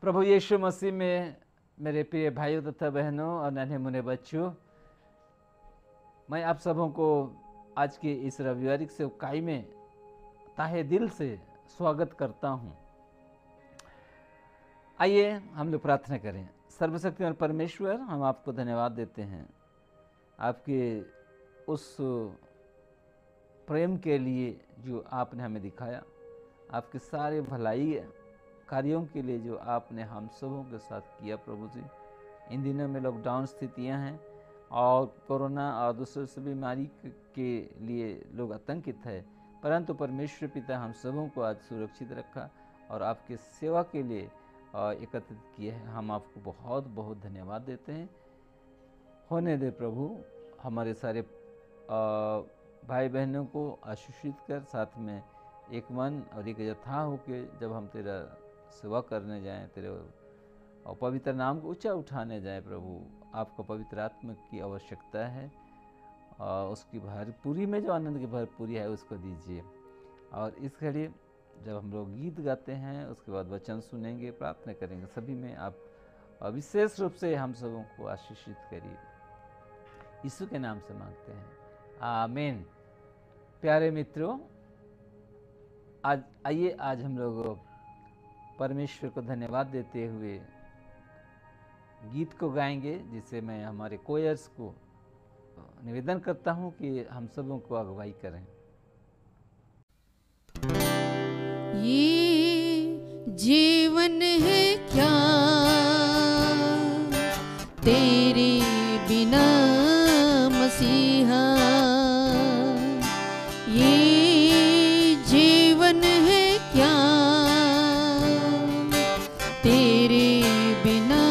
प्रभु यीशु मसीह में मेरे प्रिय भाइयों तथा बहनों और नन्हे मुन्ने बच्चों, मैं आप सबों को आज के इस रविवारिक सेवकाई में ताहे दिल से स्वागत करता हूं। आइए हम लोग प्रार्थना करें। सर्वशक्तिमान परमेश्वर, हम आपको धन्यवाद देते हैं आपके उस प्रेम के लिए जो आपने हमें दिखाया, आपके सारे भलाई कार्यों के लिए जो आपने हम सबों के साथ किया। प्रभु जी, इन दिनों में लॉकडाउन स्थितियां हैं और कोरोना और दूसरे बीमारी के लिए लोग आतंकित है, परंतु परमेश्वर पिता हम सबों को आज सुरक्षित रखा और आपके सेवा के लिए एकत्रित किए हैं। हम आपको बहुत बहुत धन्यवाद देते हैं। होने दे प्रभु, हमारे सारे भाई बहनों को आशीषित कर, साथ में एक मन और एक यथा हो के जब हम तेरा सेवा करने जाएं, तेरे और पवित्र नाम को ऊंचा उठाने जाएं। प्रभु, आपको पवित्र आत्मा की आवश्यकता है और उसकी भरपूरी में जो आनंद की भरपूरी है उसको दीजिए। और इस घड़ी जब हम लोग गीत गाते हैं, उसके बाद वचन सुनेंगे, प्रार्थना करेंगे, सभी में आप विशेष रूप से हम सबों को आशीषित करिए। यीशु के नाम से मांगते हैं, आमीन। प्यारे मित्रों, आज हम लोग परमेश्वर को धन्यवाद देते हुए गीत को गाएंगे, जिसे मैं हमारे कोयर्स को निवेदन करता हूं कि हम सबों को अगुवाई करें। ये जीवन है क्या तेरे बिना मसीहा, ये जीवन है क्या तेरे बिना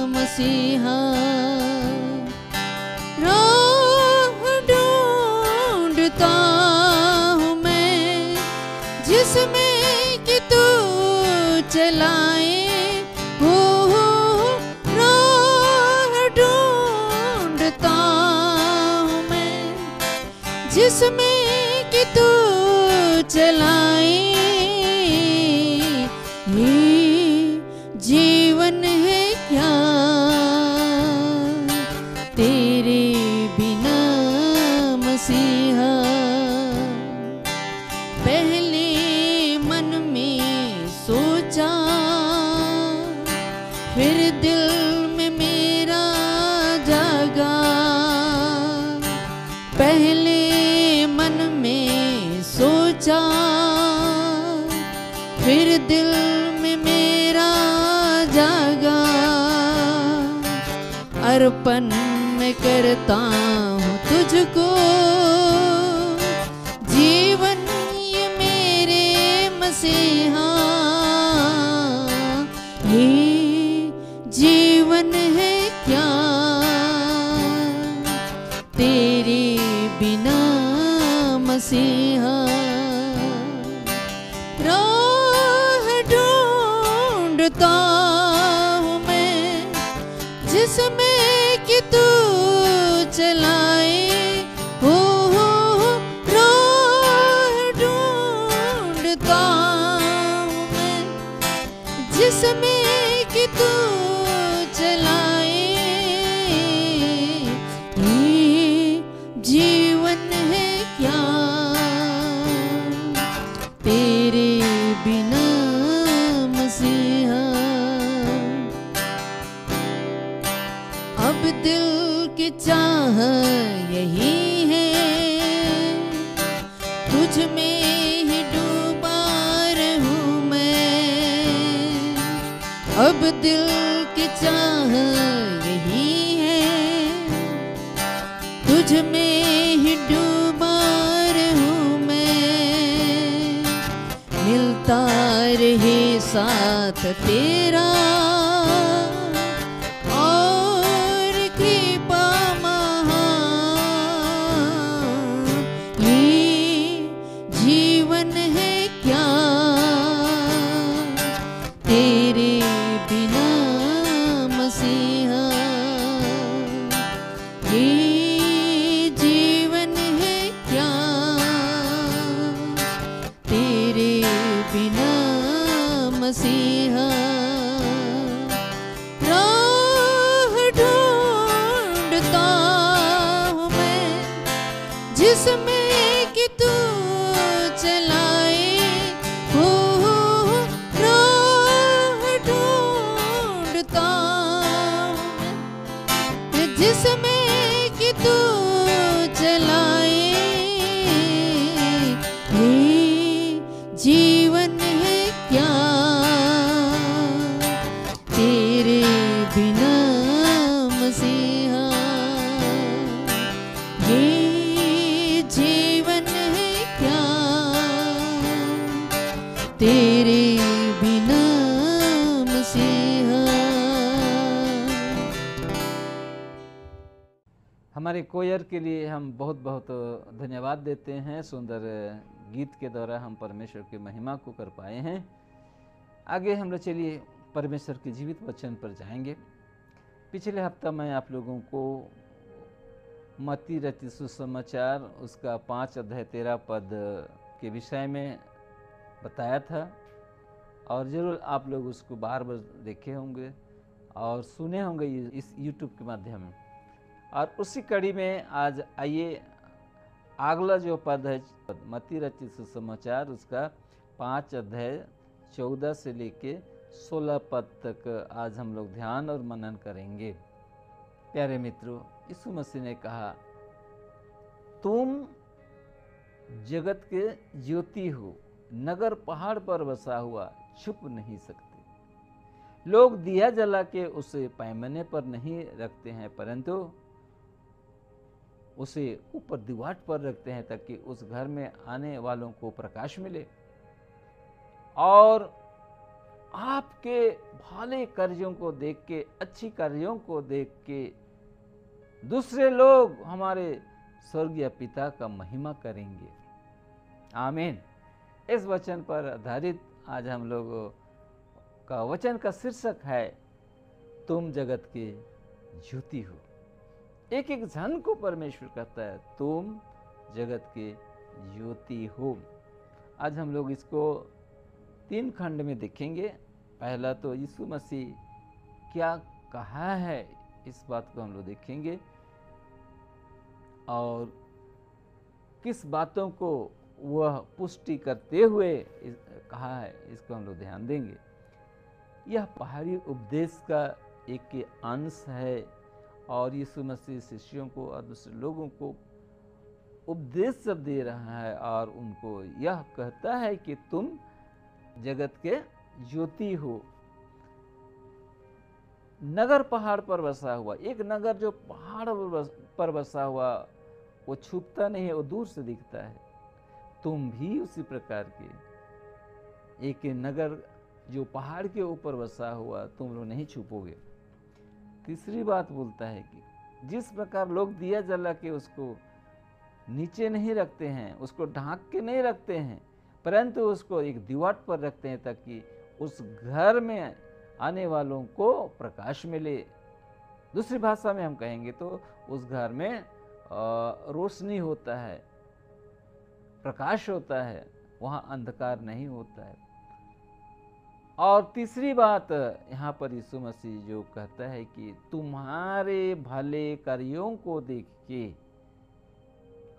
मसीहा। राह ढूंढता हूँ मैं जिसमें कि तू चलाए हो, राह ढूंढता हूँ मैं जिसमें कि तू चलाए। ये जीवन है क्या तेरे बिना मसीहा। पहले मन में सोचा, फिर दिल में मेरा जागा। पहले मन में सोचा, फिर दिल में मेरा जागा। अर्पण मैं करता हूँ तुझको, जीवन ये मेरे मसीहा। ये जीवन है क्या तेरे बिना मसीहा। राह ढूंढता हूँ मैं जिसमें कि तू चलाए हो, राह ढूंढता हूँ मैं जिसमें कि तू चलाए। ये जीवन है क्या तेरे बिना मसीहा। अब दिल की चाह यही है, तुझ में ही डूबा रहूं मैं। अब दिल की चाह यही है, तुझ में ही डूबा रहूं मैं। मिलता रहे साथ तेरा और कृपा महान। ये जीवन है क्या तेरे बिना मसीहा। ये जीवन है क्या तेरे बिना मसीहा। जिसमें कि तू चलाए हो राह ढूंढता हूँ, जिसमें कि तू चलाए। ये जीवन है क्या तेरे बिना मसीहा, ये जीवन है क्या तेरे बिना मसीहा। हमारे कोयर के लिए हम बहुत बहुत धन्यवाद देते हैं। सुंदर गीत के द्वारा हम परमेश्वर की महिमा को कर पाए हैं। आगे हम लोग चलिए परमेश्वर के जीवित वचन पर जाएंगे। पिछले हफ्ता मैं आप लोगों को मत्ती रचित सुसमाचार उसका 5 अध्याय 13 पद के विषय में बताया था, और ज़रूर आप लोग उसको बार बार देखे होंगे और सुने होंगे इस YouTube के माध्यम में। और उसी कड़ी में आज आइए अगला जो पद है मत्ती रचित सुसमाचार उसका 5 अध्याय 14 से लेके 16 पद तक आज हम लोग ध्यान और मनन करेंगे। प्यारे मित्रों, यीशु मसीह ने कहा, तुम जगत के ज्योति हो, नगर पहाड़ पर बसा हुआ छुप नहीं सकते। लोग दिया जला के उसे पैमाने पर नहीं रखते हैं, परंतु उसे ऊपर दीवार पर रखते हैं ताकि उस घर में आने वालों को प्रकाश मिले। और आपके भले कार्यों को देख के, अच्छी कार्यों को देख के दूसरे लोग हमारे स्वर्गीय पिता का महिमा करेंगे। आमीन। इस वचन पर आधारित आज हम लोगों का वचन का शीर्षक है, तुम जगत के ज्योति हो। एक एक जन को परमेश्वर कहता है, तुम जगत के ज्योति हो। आज हम लोग इसको 3 खंड में देखेंगे। पहला तो यीशु मसीह क्या कहा है, इस बात को हम लोग देखेंगे, और किस बातों को वह पुष्टि करते हुए कहा है, इसको हम लोग ध्यान देंगे। यह पहाड़ी उपदेश का एक अंश है, और यीशु मसीह शिष्यों को और दूसरे लोगों को उपदेश सब दे रहा है, और उनको यह कहता है कि तुम जगत के ज्योति हो। नगर पहाड़ पर बसा हुआ, एक नगर जो पहाड़ पर बसा हुआ वो छुपता नहीं है, वो दूर से दिखता है। तुम भी उसी प्रकार के एक नगर जो पहाड़ के ऊपर बसा हुआ, तुम लोग नहीं छुपोगे। तीसरी बात बोलता है कि जिस प्रकार लोग दिया जला के उसको नीचे नहीं रखते हैं, उसको ढांक के नहीं रखते हैं, परंतु उसको एक दीवार पर रखते हैं ताकि उस घर में आने वालों को प्रकाश मिले। दूसरी भाषा में हम कहेंगे तो उस घर में रोशनी होता है, प्रकाश होता है, वहाँ अंधकार नहीं होता है। और तीसरी बात यहाँ पर यीशु मसीह जो कहता है कि तुम्हारे भले कार्यों को देख के,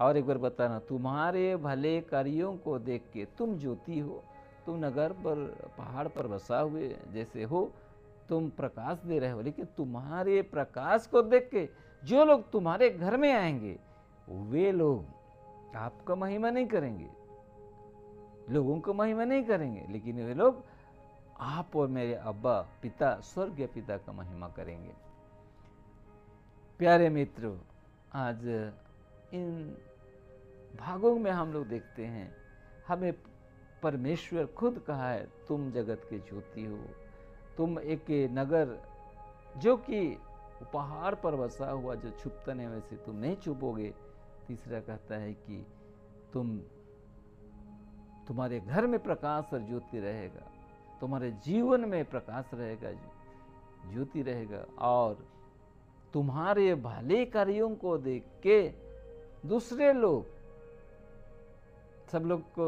और एक बार बताना, तुम्हारे भले कार्यों को देख के तुम ज्योति हो, तुम नगर पर पहाड़ पर बसा हुए जैसे हो, तुम प्रकाश दे रहे हो, लेकिन तुम्हारे प्रकाश को देख के जो लोग तुम्हारे घर में आएंगे वे लोग आपका महिमा नहीं करेंगे, लोगों को महिमा नहीं करेंगे, लेकिन वे लोग आप और मेरे अब्बा पिता स्वर्गीय पिता का महिमा करेंगे। प्यारे मित्रों, आज इन भागों में हम लोग देखते हैं हमें परमेश्वर खुद कहा है, तुम जगत के ज्योति हो। तुम एक नगर जो कि पहाड़ पर बसा हुआ, जो छुपता नहीं, वैसे तुम नहीं छुपोगे। तीसरा कहता है कि तुम्हारे घर में प्रकाश और ज्योति रहेगा, तुम्हारे जीवन में प्रकाश रहेगा, ज्योति रहेगा, और तुम्हारे भले कार्यों को देख के दूसरे लोग, सब लोग को,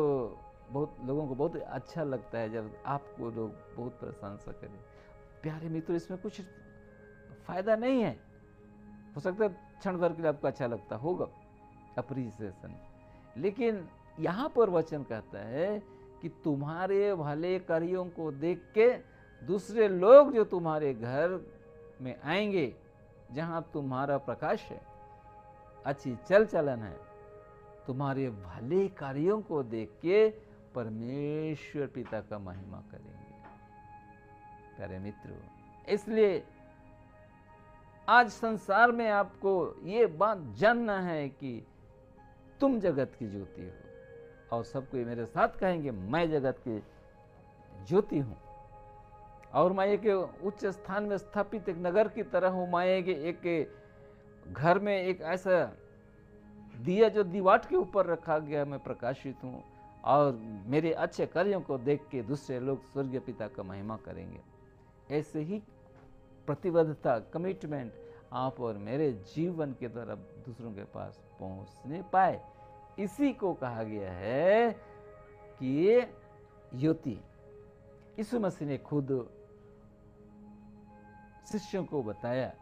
बहुत लोगों को बहुत अच्छा लगता है जब आपको लोग बहुत प्रशंसा करें। प्यारे मित्रों, इसमें कुछ फायदा नहीं है, हो सकता है क्षण भर के लिए आपको अच्छा लगता होगा, अप्रिसिएशन। लेकिन यहाँ पर वचन कहता है कि तुम्हारे भले कार्यों को देख के दूसरे लोग जो तुम्हारे घर में आएंगे, जहाँ तुम्हारा प्रकाश है, अच्छी चल चलन है, तुम्हारे भले कार्यों को देख के परमेश्वर पिता का महिमा करेंगे। प्यारे मित्रों, इसलिए आज संसार में आपको ये बात जानना है कि तुम जगत की ज्योति हो, और सब कोई मेरे साथ कहेंगे मैं जगत की ज्योति हूं, और मैं एक उच्च स्थान में स्थापित एक नगर की तरह हूं। मैं एक घर में एक ऐसा दिया जो दीवार के ऊपर रखा गया, मैं प्रकाशित हूं, और मेरे अच्छे कार्यों को देख के दूसरे लोग स्वर्गीय पिता का महिमा करेंगे। ऐसे ही प्रतिबद्धता, कमिटमेंट आप और मेरे जीवन के द्वारा दूसरों के पास पहुंचने पाए, इसी को कहा गया है कि ये ज्योति। यीशु मसीह ने खुद शिष्यों को बताया,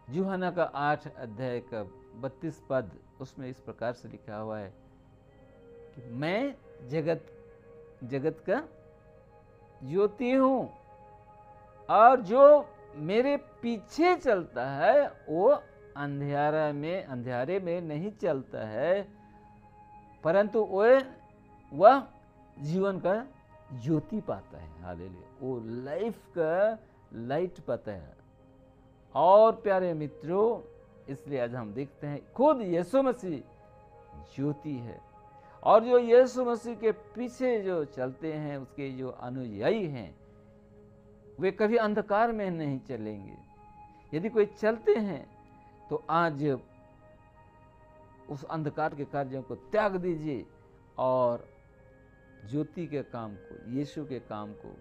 यूहन्ना का 8 अध्याय का 32 पद, उसमें इस प्रकार से लिखा हुआ है कि मैं जगत का ज्योति हूं, और जो मेरे पीछे चलता है वो अंधेरे में नहीं चलता है, परंतु वह जीवन का ज्योति पाता है। हालेलुया, वो लाइफ का लाइट पाता है। और प्यारे मित्रों, इसलिए आज हम देखते हैं खुद यीशु मसीह ज्योति है, और जो यीशु मसीह के पीछे जो चलते हैं, उसके जो अनुयायी हैं, वे कभी अंधकार में नहीं चलेंगे। यदि कोई चलते हैं तो आज उस अंधकार के कार्यों को त्याग दीजिए और ज्योति के काम को, यीशु के काम को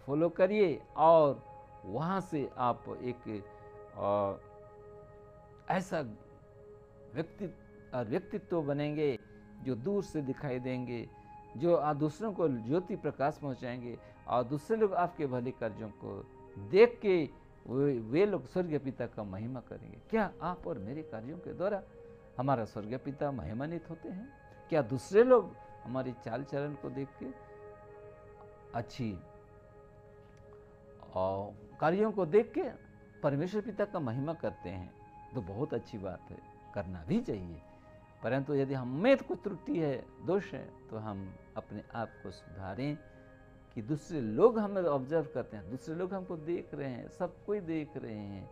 फॉलो करिए, और वहां से आप एक ऐसा व्यक्तित्व बनेंगे जो दूर से दिखाई देंगे, जो दूसरों को ज्योति प्रकाश पहुंचाएंगे, और दूसरे लोग आपके भले कार्यों को देख के वे लोग स्वर्गीय पिता का महिमा करेंगे। क्या आप और मेरे कार्यों के द्वारा हमारा स्वर्गीय पिता महिमान्वित होते हैं? क्या दूसरे लोग हमारी चाल चलन को देख के अच्छी और कार्यों को देख के परमेश्वर पिता का महिमा करते हैं? तो बहुत अच्छी बात है, करना भी चाहिए। परंतु यदि हमें कुछ त्रुटि है, दोष है, तो हम अपने आप को सुधारें कि दूसरे लोग हमें ऑब्जर्व करते हैं, दूसरे लोग हमको देख रहे हैं, सब कोई देख रहे हैं।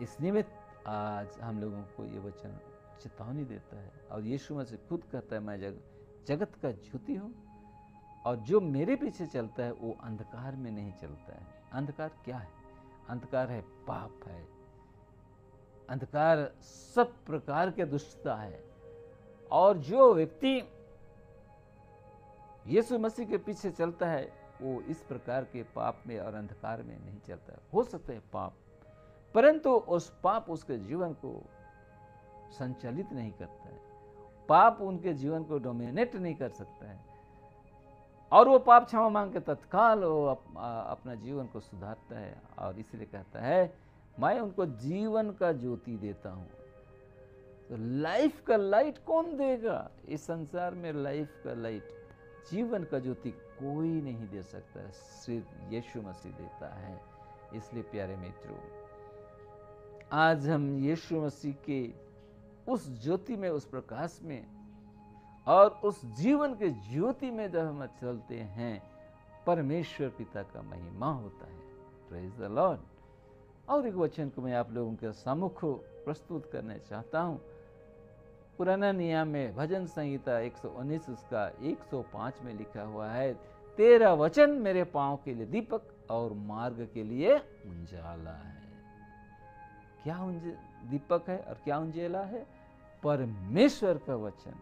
इस निमित्त आज हम लोगों को ये वचन चेतावनी देता है, और यीशु मसीह खुद कहता है मैं जगत का ज्योति हूँ, और जो मेरे पीछे चलता है वो अंधकार में नहीं चलता है। अंधकार क्या है? अंधकार है पाप है, अंधकार सब प्रकार के दुष्टता है, और जो व्यक्ति यीशु मसीह के पीछे चलता है वो इस प्रकार के पाप में और अंधकार में नहीं चलता है। हो सकता है पाप, परंतु उस पाप उसके जीवन को संचालित नहीं करता है, पाप उनके जीवन को डोमिनेट नहीं कर सकता है, और वो पाप क्षमा मांग के तत्काल वो अपना जीवन को सुधारता है। और इसलिए कहता है मैं उनको जीवन का ज्योति देता हूँ। तो लाइफ का लाइट कौन देगा? इस संसार में लाइफ का लाइट, जीवन का ज्योति कोई नहीं दे सकता है, सिर्फ यीशु मसीह देता है। इसलिए प्यारे मित्रों, आज हम यीशु मसीह के उस ज्योति में, उस प्रकाश में और उस जीवन के ज्योति में जब हम चलते हैं, परमेश्वर पिता का महिमा होता है। Praise the Lord. और एक वचन को मैं आप लोगों के सम्मुख प्रस्तुत करना चाहता हूँ। पुराना नियम में भजन संहिता 119 उसका 105 में लिखा हुआ है, तेरा वचन मेरे पांव के लिए दीपक और मार्ग के लिए उजाला है। क्या दीपक है और क्या उजाला है? परमेश्वर का वचन।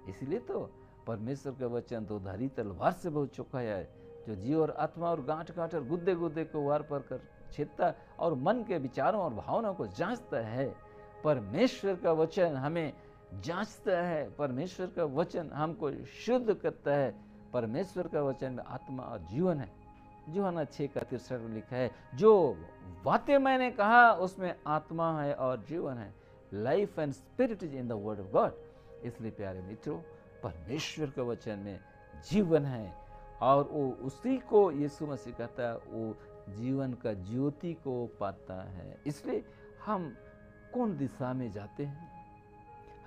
इसलिए तो परमेश्वर का वचन तो धारी तलवार से बहुत चौखा है, जो जीव और आत्मा और गांठ गांठ और गुद्दे गुद्दे को वार पर कर छेदता और मन के विचारों और भावनाओं को जांचता है। परमेश्वर का वचन हमें जांचता है, परमेश्वर का वचन हमको शुद्ध करता है। परमेश्वर का वचन में आत्मा और जीवन है। यूहन्ना 6:63 में लिखा है, जो बातें मैंने कहा उसमें आत्मा है और जीवन है। Life and spirit is in the word of God. इसलिए प्यारे मित्रों, परमेश्वर के वचन में जीवन है और वो उसी को यीशु मसीह कहता है, वो जीवन का ज्योति को पाता है। इसलिए हम कौन दिशा में जाते हैं,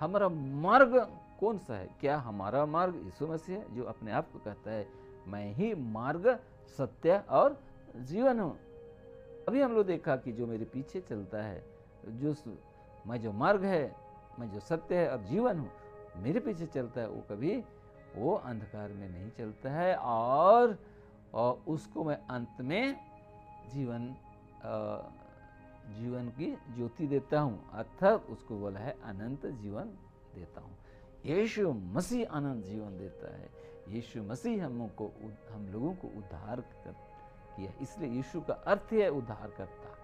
हमारा मार्ग कौन सा है? क्या हमारा मार्ग यीशु मसीह है, जो अपने आप को कहता है मैं ही मार्ग, सत्य और जीवन हूँ। अभी हम लोग देखा कि जो मेरे पीछे चलता है, मैं जो मार्ग है, मैं जो सत्य है और जीवन हूँ, मेरे पीछे चलता है, वो कभी वो अंधकार में नहीं चलता है और उसको मैं अंत में जीवन की ज्योति देता हूँ, अर्थात उसको बोला है अनंत जीवन देता हूँ। यीशु मसीह अनंत जीवन देता है। यीशु मसीह हम लोगों को उद्धार किया, इसलिए यीशु का अर्थ है उद्धार करता।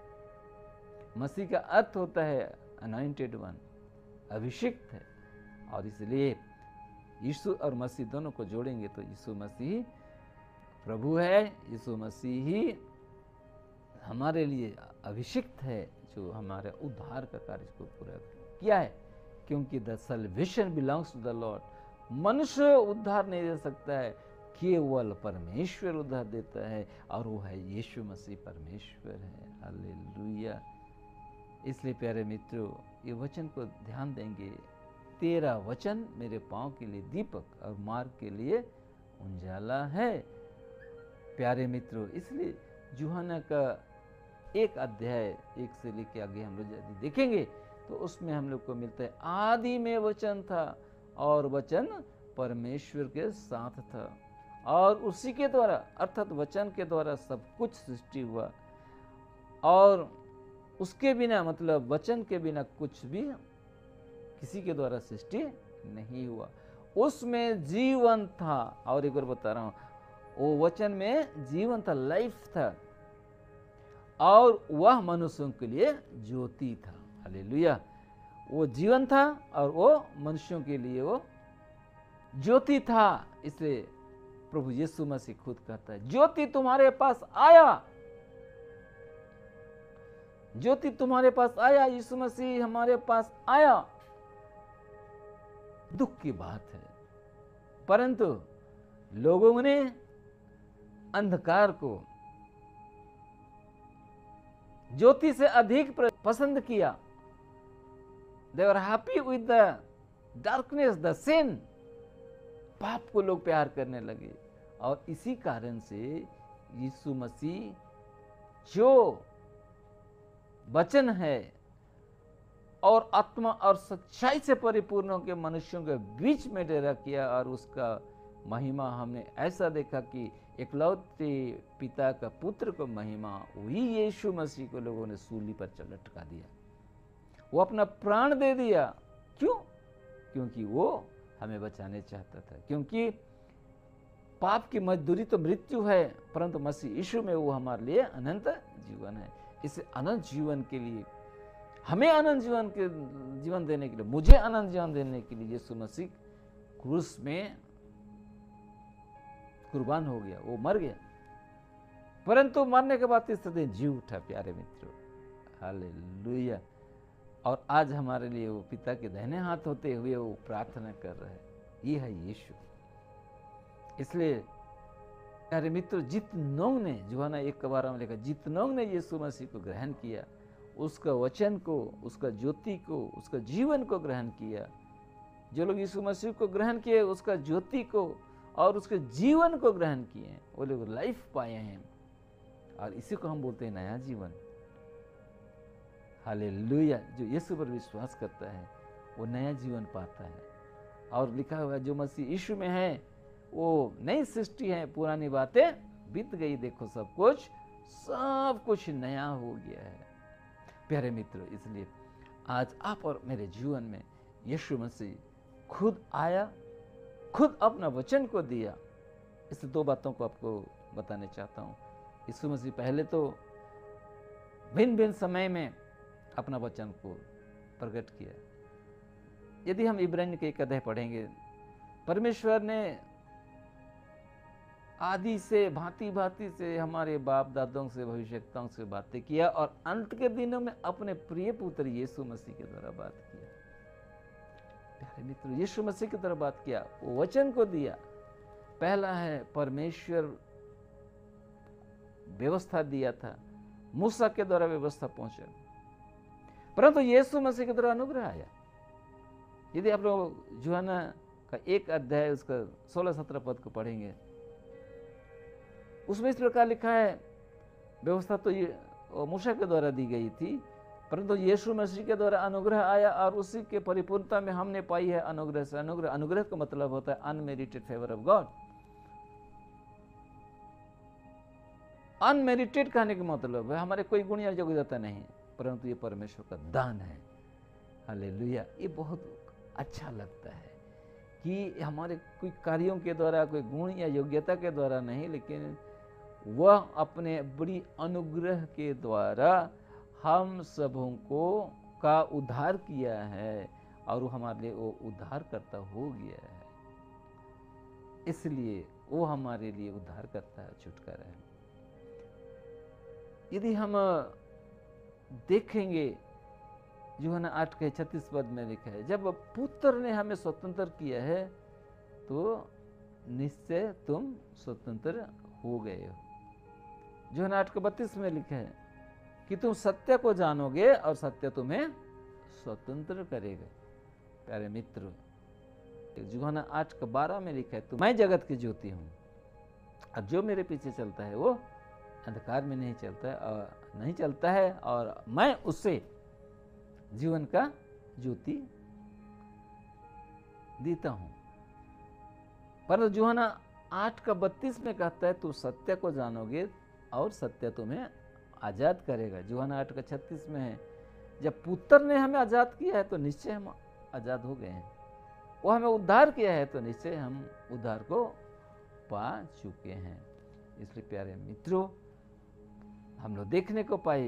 मसीह का अर्थ होता है अनॉइंटेड वन, अभिषिक्त है। और इसलिए यीशु और मसीह दोनों को जोड़ेंगे तो यीशु मसीह प्रभु है, यीशु मसीह ही हमारे लिए अभिषिक्त है, जो हमारे उद्धार का कार्य को पूरा किया है। क्योंकि the salvation belongs to the Lord. मनुष्य उद्धार नहीं दे सकता है, केवल परमेश्वर उद्धार देता है और वो है यीशु मसीह, परमेश्वर है। हालेलुया। इसलिए प्यारे मित्रों, ये वचन को ध्यान देंगे। तेरा वचन मेरे पांव के लिए दीपक और मार्ग के लिए उजाला है। प्यारे मित्रों, इसलिए यूहन्ना का 1 अध्याय 1 से लेकर आगे हम लोग यदि देखेंगे तो उसमें हम लोग को मिलता है, आदि में वचन था और वचन परमेश्वर के साथ था और उसी के द्वारा, अर्थात वचन के द्वारा सब कुछ सृष्टि हुआ और उसके बिना, मतलब वचन के बिना कुछ भी किसी के द्वारा सृष्टि नहीं हुआ। उसमें जीवन था, और एक बार बता रहा हूं, वो वचन में जीवन था, लाइफ था, और वह मनुष्यों के लिए ज्योति था। हालेलुया। वो जीवन था और वो मनुष्यों के लिए वो ज्योति था। इसलिए प्रभु यीशु मसीह खुद कहता है, ज्योति तुम्हारे पास आया, ज्योति तुम्हारे पास आया। यीशु मसीह हमारे पास आया। दुख की बात है, परंतु लोगों ने अंधकार को ज्योति से अधिक पसंद किया। They were happy with the darkness, the sin। पाप को लोग प्यार करने लगे और इसी कारण से यीशु मसीह जो वचन है और आत्मा और सच्चाई से परिपूर्ण होकर मनुष्यों के बीच में डेरा किया, और उसका महिमा हमने ऐसा देखा कि इकलौते पिता का पुत्र को महिमा, वही यीशु मसीह को लोगों ने सूली पर लटका दिया। वो अपना प्राण दे दिया। क्यों? क्योंकि वो हमें बचाने चाहता था। क्योंकि पाप की मजदूरी तो मृत्यु है, परंतु मसीह यीशु में वो हमारे लिए अनंत जीवन है। इस अनंत जीवन के लिए, हमें अनंत जीवन देने के लिए, मुझे अनंत जीवन देने के लिए यीशु मसीह क्रूस में कुर्बान हो गया, वो मर गया, परंतु मरने के बाद तीसरे दिन जी उठा। प्यारे मित्रों, हालेलुया। और आज हमारे लिए वो पिता के दाहिने हाथ होते हुए वो प्रार्थना कर रहे हैं। ये है यीशु। इसलिए प्यारे मित्रों, जितनों ने, यूहन्ना 1:12 में लिखा, जितनों ने यीशु मसीह को ग्रहण किया, उसका वचन को, उसका ज्योति को, उसका जीवन को ग्रहण किया, जो लोग यीशु मसीह को ग्रहण किए, उसका ज्योति को और उसके जीवन को ग्रहण किए, वो लोग लाइफ पाए हैं। और इसी को हम बोलते हैं नया जीवन। हालेलुया। जो यीशु पर विश्वास करता है वो नया जीवन पाता है। और लिखा हुआ है, जो मसीह यीशु में है वो नई सृष्टि है, पुरानी बातें बीत गई, देखो सब कुछ नया हो गया है। प्यारे मित्रों, इसलिए आज आप और मेरे जीवन में यीशु मसीह खुद आया, खुद अपना वचन को दिया। इस 2 बातों को आपको बताने चाहता हूँ। यीशु मसीह पहले तो भिन्न भिन्न समय में अपना वचन को प्रकट किया। यदि हम इब्रानियों के 1 अध्याय पढ़ेंगे, परमेश्वर ने आदि से भांति भांति से हमारे बाप दादों से भविष्यवक्ताओं से बातें किया और अंत के दिनों में अपने प्रिय पुत्र यीशु मसीह के द्वारा बात किया। प्यारे मित्रों, यीशु मसीह की तरह बात किया, वो वचन को दिया। पहला है परमेश्वर व्यवस्था दिया था, मूसा के द्वारा व्यवस्था पहुंचा, परंतु यीशु मसीह के द्वारा अनुग्रह आया। यदि आप लोग यूहन्ना का 1 अध्याय उसका 16-17 पद को पढ़ेंगे, उसमें इस प्रकार लिखा है, व्यवस्था तो ये मूसा के द्वारा दी गई थी, परंतु यीशु मसीह के द्वारा अनुग्रह आया और उसी के परिपूर्णता में हमने पाई है अनुग्रह से अनुग्रह। अनुग्रह का मतलब होता है unmerited favour of God. Unmerited कहने का मतलब है हमारे कोई गुण या योग्यता नहीं, परंतु ये परमेश्वर का दान है। हालेलुया। ये बहुत अच्छा लगता है कि हमारे कोई कार्यों के द्वारा, कोई गुण या योग्यता के द्वारा नहीं, लेकिन वह अपने बड़ी अनुग्रह के द्वारा हम सबों को का उद्धार किया है और वो हमारे लिए वो उद्धार करता हो गया है। इसलिए वो हमारे लिए उद्धार करता है, छुटकारा है। यदि हम देखेंगे यूहन्ना 8:36 पद में लिखा है, जब पुत्र ने हमें स्वतंत्र किया है तो निश्चय तुम स्वतंत्र हो गए हो। यूहन्ना 8:32 में लिखा है कि तुम सत्य को जानोगे और सत्य तुम्हें स्वतंत्र करेगा। प्यारे मित्र, यूहन्ना 8:12 में लिखा है, तो मैं जगत की ज्योति हूँ और जो मेरे पीछे चलता है वो अंधकार में नहीं चलता है और मैं उससे जीवन का ज्योति देता हूं। पर यूहन्ना 8:32 में कहता है, तू सत्य को जानोगे और सत्य तुम्हें आजाद करेगा। यूहन्ना 8:36 में है, जब पुत्र ने हमें आजाद किया है तो निश्चय हम आजाद हो गए हैं। वो हमें उद्धार किया है तो निश्चय हम उद्धार को पा चुके हैं। इसलिए प्यारे मित्रों, हम लोग देखने को पाए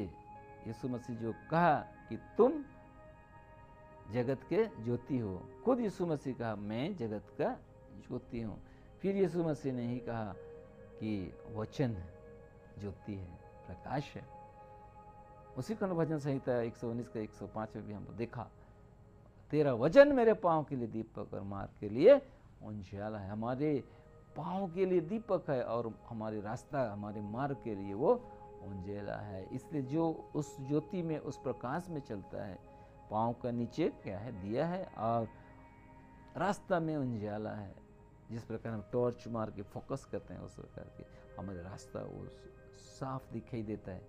यीशु मसीह जो कहा कि तुम जगत के ज्योति हो। खुद यीशु मसीह कहा मैं जगत का ज्योति हूँ। फिर यीशु मसीह ने ही कहा कि वचन ज्योति है, प्रकाश है। उसी का भजन संहिता 119 का 105 में भी हमको देखा, तेरा वचन मेरे पाँव के लिए दीपक और मार्ग के लिए उजियाला है। हमारे पाँव के लिए दीपक है और हमारे रास्ता, हमारे मार्ग के लिए वो उजियाला है। इसलिए जो उस ज्योति में, उस प्रकाश में चलता है, पाँव का नीचे क्या है, दिया है और रास्ता में उजियाला है। जिस प्रकार हम टॉर्च मार के फोकस करते हैं, उस प्रकार के हमारे रास्ता वो साफ दिखाई देता है।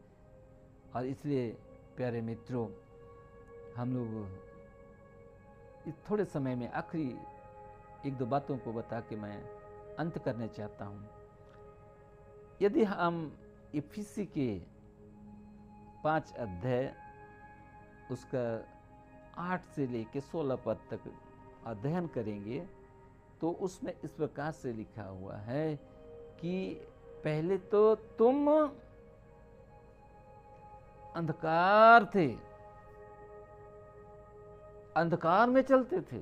और इसलिए प्यारे मित्रों, हम लोग इस थोड़े समय में आखिरी 1-2 बातों को बता के मैं अंत करने चाहता हूँ। यदि हम इफिसी के 5 अध्याय उसका 8 से लेके 16 पद तक अध्ययन करेंगे तो उसमें इस प्रकार से लिखा हुआ है कि पहले तो तुम अंधकार थे, अंधकार में चलते थे,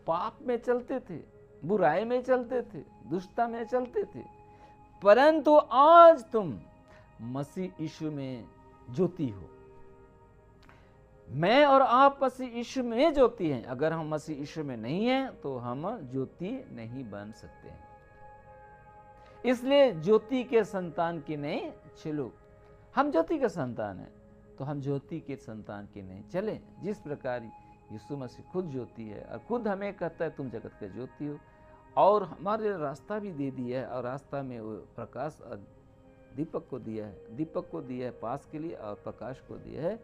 पाप में चलते थे, बुराई में चलते थे, दुष्टता में चलते थे, परंतु आज तुम मसीह यीशु में ज्योति हो। मैं और आप मसीह यीशु में ज्योति हैं। अगर हम मसीह यीशु में नहीं हैं तो हम ज्योति नहीं बन सकते हैं। इसलिए ज्योति के संतान की नहीं चलो। हम ज्योति के संतान हैं तो हम ज्योति के संतान की नहीं चले। जिस प्रकार यीशु मसीह खुद ज्योति है और खुद हमें कहता है तुम जगत का ज्योति हो, और हमारे रास्ता भी दे दिया है और रास्ता में वो प्रकाश और दीपक को दिया है। दीपक को दिया है पास के लिए और प्रकाश को दिया है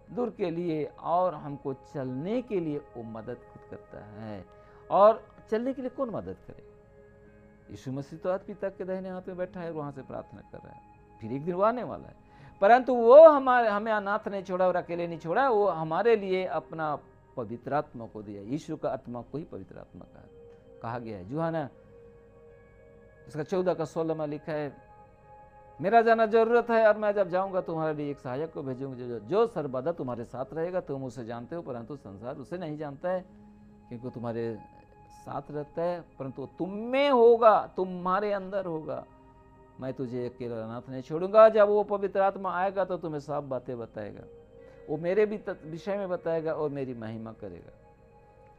दूर के लिए, और हमको चलने के लिए वो मदद खुद करता है। और चलने के लिए कौन मदद करे? यीशु मसीह तो पिता के दाहिने हाथ में बैठा है, वहां से प्रार्थना कर रहा है। फिर एक दिन वो आने वाला है, परंतु वो हमें अनाथ नहीं छोड़ा और अकेले नहीं छोड़ा। वो हमारे लिए अपना पवित्र आत्मा को दिया। यीशु का आत्मा को ही पवित्र आत्मा कहा गया है। यूहन्ना इसका 14 का 16 में लिखा है, मेरा जाना जरूरत है और मैं जब जाऊंगा तुम्हारे लिए एक सहायक को भेजूंगा जो सर्वदा तुम्हारे साथ रहेगा। तुम उसे जानते हो परंतु संसार उसे नहीं जानता है, क्योंकि तुम्हारे साथ रहता है, परंतु तुम में होगा, तुम्हारे अंदर होगा। मैं तुझे अकेला अनाथ नहीं छोड़ूंगा। जब वो पवित्र आत्मा आएगा तो तुम्हें सब बातें बताएगा, वो मेरे भी विषय में बताएगा और मेरी महिमा करेगा।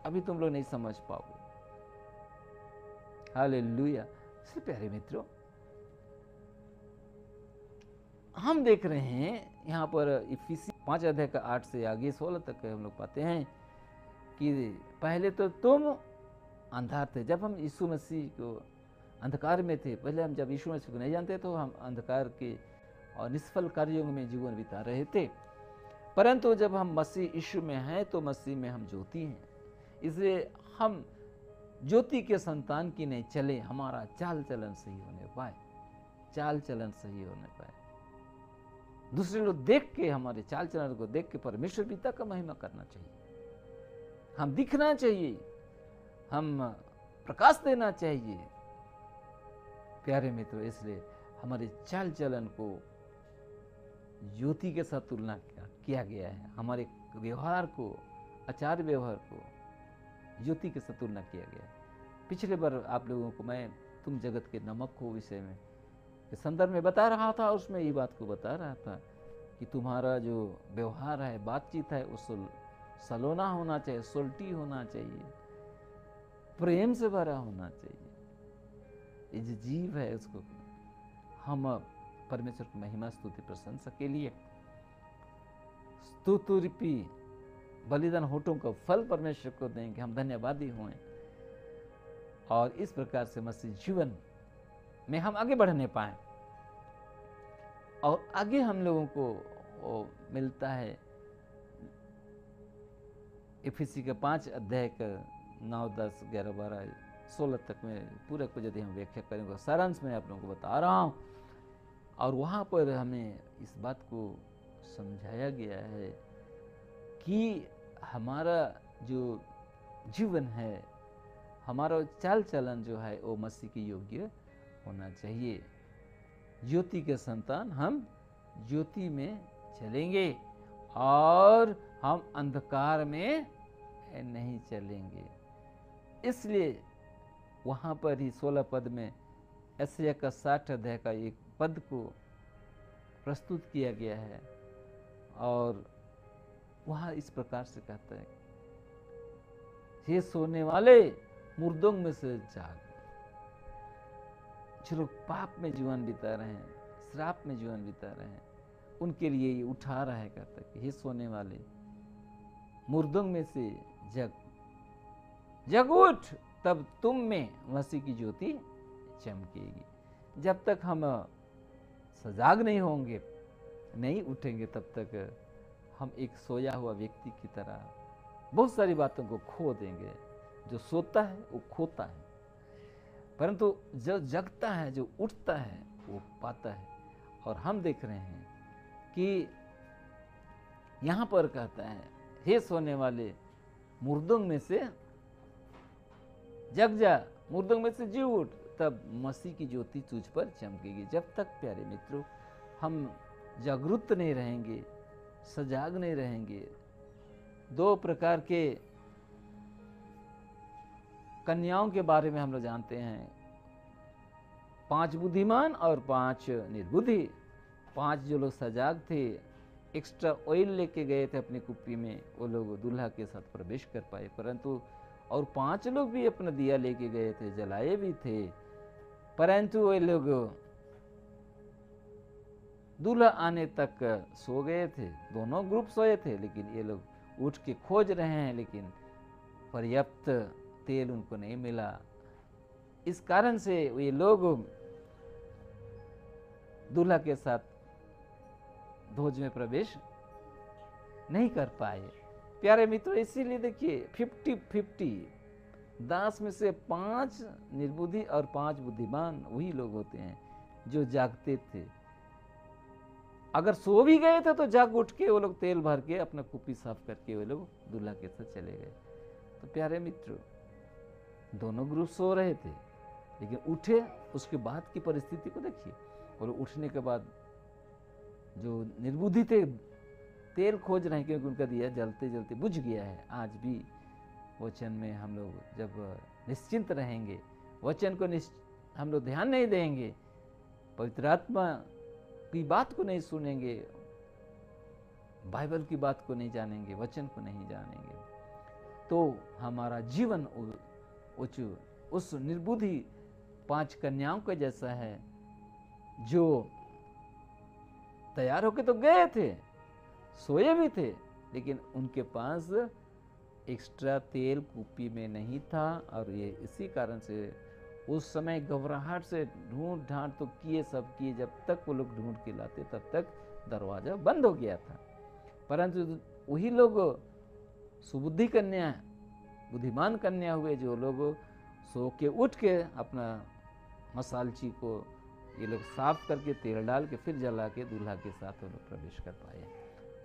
अभी तुम लोग नहीं समझ पाओगे। हालेलुया। इसलिए प्यारे मित्रों, हम देख रहे हैं यहाँ पर इफिसी 5 अध्याय का 8 से आगे 16 तक हम लोग पाते हैं कि पहले तो तुम अंधार थे। जब हम यीशु मसीह को अंधकार में थे, पहले हम जब यीशु मसीह को नहीं जानते तो हम अंधकार के और निष्फल कार्यों में जीवन बिता रहे थे। परंतु जब हम मसीह यीशु में हैं तो मसीह में हम ज्योति हैं। इसलिए हम ज्योति के संतान की नहीं चले, हमारा चाल चलन सही होने पाए, चाल चलन सही होने पाए। दूसरे लोग देख के, हमारे चाल चलन को देख के परमेश्वर पिता का महिमा करना चाहिए, हम दिखना चाहिए, हम प्रकाश देना चाहिए। प्यारे मित्रों, इसलिए हमारे चाल चलन को ज्योति के साथ तुलना किया गया है। हमारे व्यवहार को, आचार व्यवहार को ज्योति के साथ तुलना किया गया है। पिछले बार आप लोगों को मैं तुम जगत के नमक हो विषय में के संदर्भ में बता रहा था, उसमें ये बात को बता रहा था कि तुम्हारा जो व्यवहार है, बातचीत है, उस सलोना होना चाहिए, सोल्टी होना चाहिए, प्रेम से भरा होना चाहिए। ये जो जीव है उसको हम परमेश्वर की महिमा, स्तुति, प्रशंसा के लिए स्तुतिरूपी बलिदान होठों का फल परमेश्वर को देंगे, हम धन्यवादी हुए। और इस प्रकार से मसीह जीवन में हम आगे बढ़ने पाए और आगे हम लोगों को मिलता है इफिसी के 5 अध्याय का 9, 10, 11, 12, 16 तक में पूरे को यदि हम व्याख्या करेंगे, सारांश में आप लोगों को बता रहा हूँ। और वहाँ पर हमें इस बात को समझाया गया है कि हमारा जो जीवन है, हमारा चाल चलन जो है वो मसीह के योग्य होना चाहिए। ज्योति के संतान हम ज्योति में चलेंगे और हम अंधकार में नहीं चलेंगे। इसलिए वहाँ पर ही 16 पद में यशायाह का 60 अध्याय का एक पद को प्रस्तुत किया गया है और वहाँ इस प्रकार से कहता है, हे सोने वाले मुर्दों में से जाग। जो लोग पाप में जीवन बिता रहे हैं, श्राप में जीवन बिता रहे हैं, उनके लिए ये उठा रहा है, कहता है कि हे सोने वाले मुर्दों में से जग, जग उठ, तब तुम में मसीह की ज्योति चमकेगी। जब तक हम सजाग नहीं होंगे, नहीं उठेंगे, तब तक हम एक सोया हुआ व्यक्ति की तरह बहुत सारी बातों को खो देंगे। जो सोता है वो खोता है, परंतु जो जगता है, जो उठता है, वो पाता है। और हम देख रहे हैं कि यहाँ पर कहता है, हे सोने वाले मुर्दों में से जग जा, मुर्दों में से जी उठ, तब मसीह की ज्योति तुझ पर चमकेगी। जब तक प्यारे मित्रों हम जागरूक नहीं रहेंगे, सजाग नहीं रहेंगे, 2 प्रकार के कन्याओं के बारे में हम लोग जानते हैं, 5 बुद्धिमान और 5 निर्बुद्धि। 5 जो लोग सजाग थे, एक्स्ट्रा ऑयल लेके गए थे अपनी कुप्पी में, वो लोग दूल्हा के साथ प्रवेश कर पाए। परंतु और 5 लोग भी अपना दिया लेके गए थे, जलाए भी थे, परंतु वे लोग दूल्हा आने तक सो गए थे। दोनों ग्रुप सोए थे, लेकिन ये लोग उठ के खोज रहे हैं, लेकिन पर्याप्त तेल उनको नहीं मिला। इस कारण से ये लोग दूल्हा के साथ भोज में प्रवेश नहीं कर पाए। प्यारे मित्रों, इसीलिए देखिए 50-50, 10 में से 5 निर्बुद्धि और 5 बुद्धिमान वही लोग होते हैं जो जागते थे। अगर सो भी गए थे तो जाग उठ के वो लोग तेल भर के अपना कुप्पी साफ करके वो लोग दूल्हा के साथ चले गए। तो प्यारे मित्रों, दोनों ग्रुप सो रहे थे, लेकिन उठे, उसके बाद की परिस्थिति को देखिए। और उठने के बाद जो निर्बुद्धि थे तेल खोज रहे हैं, क्योंकि उनका दिया जलते जलते बुझ गया है। आज भी वचन में हम लोग जब निश्चिंत रहेंगे, वचन को हम लोग ध्यान नहीं देंगे, पवित्र आत्मा की बात को नहीं सुनेंगे, बाइबल की बात को नहीं जानेंगे, वचन को नहीं जानेंगे, तो हमारा जीवन उस निर्बुद्धि 5 कन्याओं के जैसा है जो तैयार होके तो गए थे, सोए भी थे, लेकिन उनके पास एक्स्ट्रा तेल कुप्पी में नहीं था। और ये इसी कारण से उस समय घबराहट से ढूंढ ढांड तो किए, सब किए, जब तक वो लोग ढूंढ के लाते तब तक दरवाजा बंद हो गया था। परंतु वही लोग सुबुद्धि कन्या, बुद्धिमान कन्या हुए, जो लोग सो के उठ के अपना मसालची को ये लोग साफ करके तेल डाल के फिर जला के दूल्हा के साथ वो लोग प्रवेश कर पाए।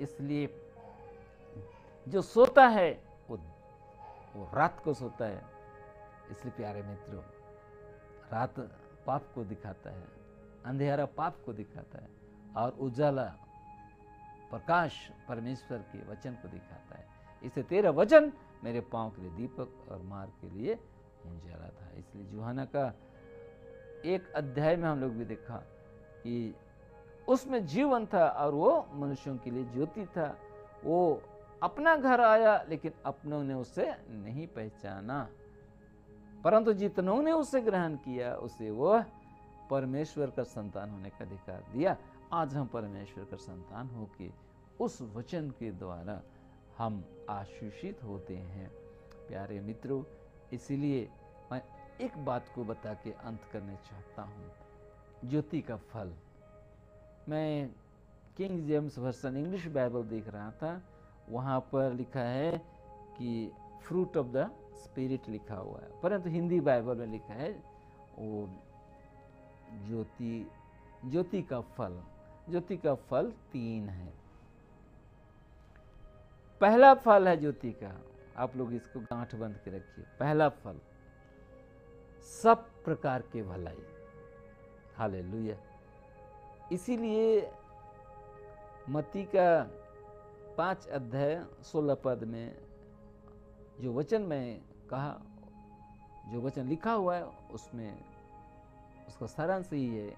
इसलिए जो सोता है वो रात को सोता है। इसलिए प्यारे मित्रों, रात पाप को दिखाता है, अंधेरा पाप को दिखाता है, और उजाला प्रकाश परमेश्वर के वचन को दिखाता है। इसे तेरा वचन मेरे पांव के लिए दीपक और मार्ग के लिए उजाला था। इसलिए यूहन्ना का 1 अध्याय में हम लोग भी देखा कि उसमें जीवन था और वो मनुष्यों के लिए ज्योति था। वो अपना घर आया, लेकिन अपनों ने उसे नहीं पहचाना, परंतु जितनों ने उसे ग्रहण किया उसे वो परमेश्वर का संतान होने का अधिकार दिया। आज हम परमेश्वर का संतान होके उस वचन के द्वारा हम आशीषित होते हैं। प्यारे मित्रों, इसीलिए मैं एक बात को बता के अंत करना चाहता हूँ। ज्योति का फल, मैं King James version English Bible देख रहा था, वहाँ पर लिखा है कि फ्रूट ऑफ द स्पिरिट लिखा हुआ है, परंतु हिंदी बाइबल में लिखा है वो ज्योति का फल। ज्योति का फल 3 है। पहला फल है ज्योति का, आप लोग इसको गांठ बंद के रखिए। पहला फल, सब प्रकार के भलाई। हालेलुया। इसीलिए मत्ती का 5 अध्याय 16 पद में जो वचन में कहा, जो वचन लिखा हुआ है, उसमें उसका सारांश ही है,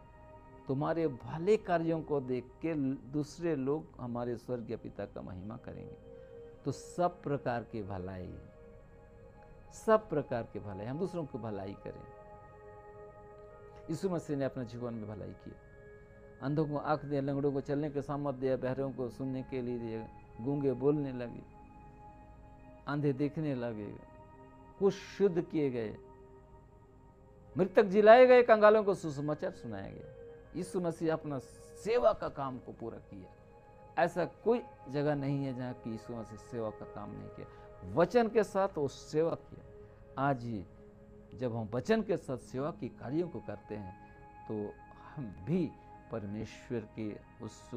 तुम्हारे भले कार्यों को देख के दूसरे लोग हमारे स्वर्गीय पिता का महिमा करेंगे। तो सब प्रकार के भलाई, सब प्रकार के भलाई, हम दूसरों की भलाई करें। यीशु मसीह ने अपने जीवन में भलाई की। अंधों को आंख दिया, लंगड़ों को चलने के सामर्थ्य दिया, बहरों को सुनने के लिए दिया, गूंगे बोलने लगे, अंधे देखने लगे, कुछ शुद्ध किए गए, मृतक जिलाए गए, कंगालों को सुसमाचार सुनाया गया। यीशु मसीह अपना सेवा का काम को पूरा किया। ऐसा कोई जगह नहीं है जहाँ कि यीशु मसीह सेवा का काम नहीं किया। वचन के साथ वो सेवा किया। आज ही जब हम वचन के साथ सेवा के कार्यों को करते हैं तो हम भी परमेश्वर के उस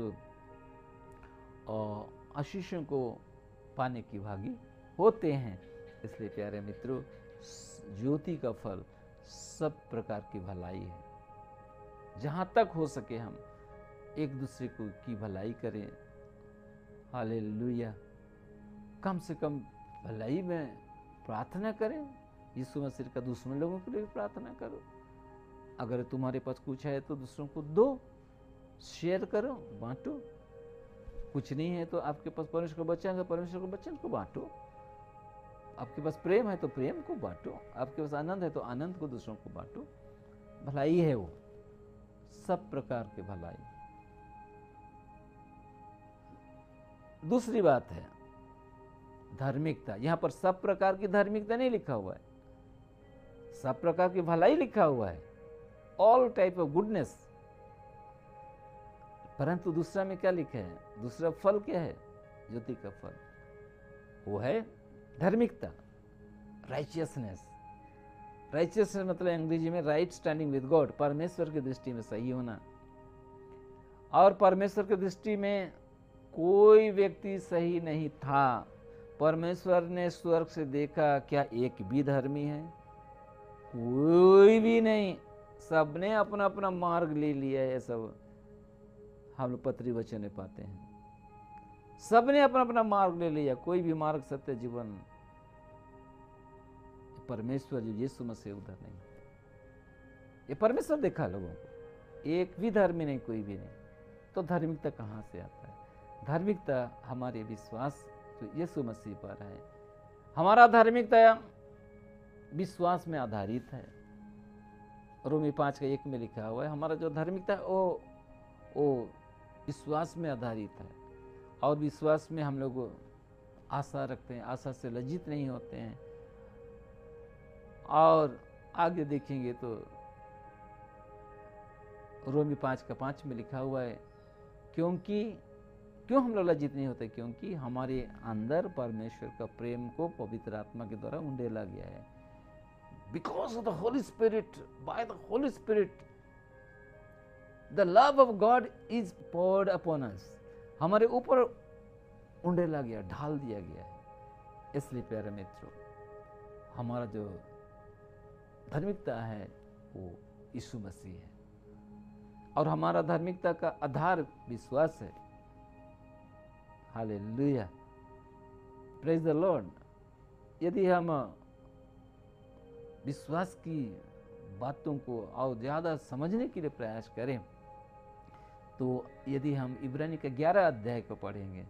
आशीषों को पाने की भागी होते हैं। इसलिए प्यारे मित्रों, ज्योति का फल सब प्रकार की भलाई है। जहाँ तक हो सके हम एक दूसरे को की भलाई करें। हालेलुया। कम से कम भलाई में प्रार्थना करें। यीशु मसीह का दुश्मन लोगों के लिए प्रार्थना करो। अगर तुम्हारे पास कुछ है तो दूसरों को दो, शेयर करो, बांटो। कुछ नहीं है तो आपके पास परमेश्वर का वचन है, परमेश्वर के वचन को बांटो। आपके पास प्रेम है तो प्रेम को बांटो। आपके पास आनंद है तो आनंद को दूसरों को बांटो। भलाई है वो, सब प्रकार के भलाई। दूसरी बात है धार्मिकता। यहां पर सब प्रकार की धार्मिकता नहीं लिखा हुआ है, सब प्रकार की भलाई लिखा हुआ है, ऑल टाइप ऑफ गुडनेस। परंतु दूसरा में क्या लिखा है? दूसरा फल क्या है? ज्योति का फल वो है धार्मिकता, राइचियसनेस। राइचियसनेस मतलब अंग्रेजी में राइट स्टैंडिंग विद गॉड, परमेश्वर की दृष्टि में सही होना। और परमेश्वर की दृष्टि में कोई व्यक्ति सही नहीं था। परमेश्वर ने स्वर्ग से देखा, क्या एक भी धर्मी है? कोई भी नहीं। सबने अपना अपना मार्ग ले लिया है। सब हम लोग पत्री वचन में पाते हैं, सबने अपना अपना मार्ग ले लिया। कोई भी मार्ग, सत्य, जीवन परमेश्वर जो यीशु मसीह उधर नहीं। ये परमेश्वर देखा लोगों को। एक भी धर्मी नहीं, कोई भी नहीं। तो धार्मिकता कहाँ से आता है? धार्मिकता हमारे विश्वास जो यीशु मसीह पर है। हमारा धार्मिकता विश्वास में आधारित है। रोमी 5:1 में लिखा हुआ है, हमारा जो धार्मिकता है वो विश्वास में आधारित है। और विश्वास में हम लोग आशा रखते हैं, आशा से लज्जित नहीं होते हैं। और आगे देखेंगे तो रोमी 5:5 में लिखा हुआ है, क्यों हम लोग लज्जित नहीं होते? क्योंकि हमारे अंदर परमेश्वर का प्रेम को पवित्र आत्मा के द्वारा उंडेला गया है। Because of the Holy Spirit, by the Holy Spirit the love of God is poured upon us. हमारे ऊपर उंडेला गया, ढाल दिया गया है। इसलिए प्यारे मित्रों, हमारा जो धार्मिकता है वो यीशु मसीह है। और हमारा धार्मिकता का आधार विश्वास है। Hallelujah, praise the Lord. यदि हम विश्वास की बातों को और ज़्यादा समझने के लिए प्रयास करें तो यदि हम इब्रानी का 11 अध्याय को पढ़ेंगे